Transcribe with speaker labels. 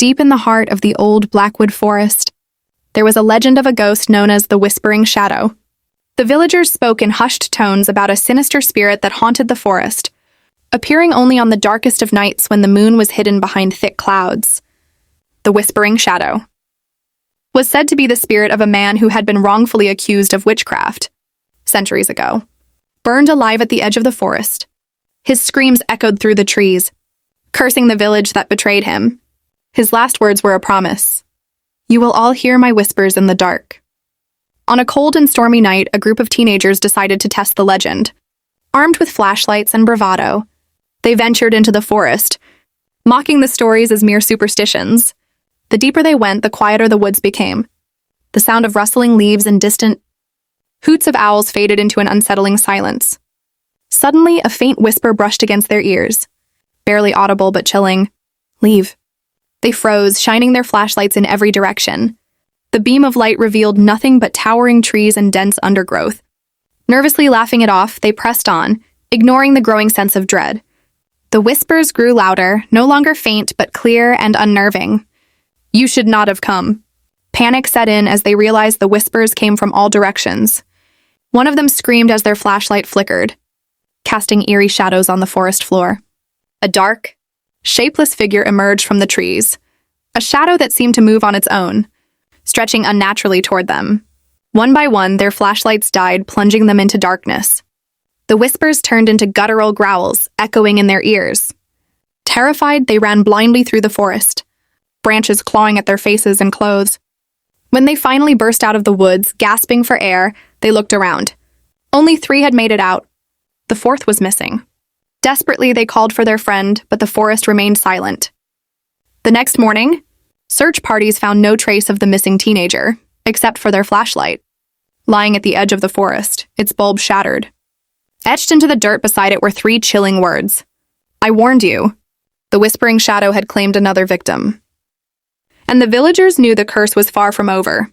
Speaker 1: Deep in the heart of the old Blackwood forest, there was a legend of a ghost known as the Whispering Shadow. The villagers spoke in hushed tones about a sinister spirit that haunted the forest, appearing only on the darkest of nights when the moon was hidden behind thick clouds. The Whispering Shadow was said to be the spirit of a man who had been wrongfully accused of witchcraft centuries ago, burned alive at the edge of the forest. His screams echoed through the trees, cursing the village that betrayed him. His last words were a promise. "You will all hear my whispers in the dark." On a cold and stormy night, a group of teenagers decided to test the legend. Armed with flashlights and bravado, they ventured into the forest, mocking the stories as mere superstitions. The deeper they went, the quieter the woods became. The sound of rustling leaves and distant hoots of owls faded into an unsettling silence. Suddenly, a faint whisper brushed against their ears, barely audible but chilling. "Leave." They froze, shining their flashlights in every direction. The beam of light revealed nothing but towering trees and dense undergrowth. Nervously laughing it off, they pressed on, ignoring the growing sense of dread. The whispers grew louder, no longer faint but clear and unnerving. "You should not have come." Panic set in as they realized the whispers came from all directions. One of them screamed as their flashlight flickered, casting eerie shadows on the forest floor. A dark, shapeless figure emerged from the trees, a shadow that seemed to move on its own, stretching unnaturally toward them. One by one, their flashlights died, plunging them into darkness. The whispers turned into guttural growls, echoing in their ears. Terrified, they ran blindly through the forest, branches clawing at their faces and clothes. When they finally burst out of the woods, gasping for air, they looked around. Only 3 had made it out. The 4th was missing. Desperately, they called for their friend, but the forest remained silent. The next morning, search parties found no trace of the missing teenager, except for their flashlight, lying at the edge of the forest, its bulb shattered. Etched into the dirt beside it were 3 chilling words. "I warned you." The Whispering Shadow had claimed another victim. And the villagers knew the curse was far from over.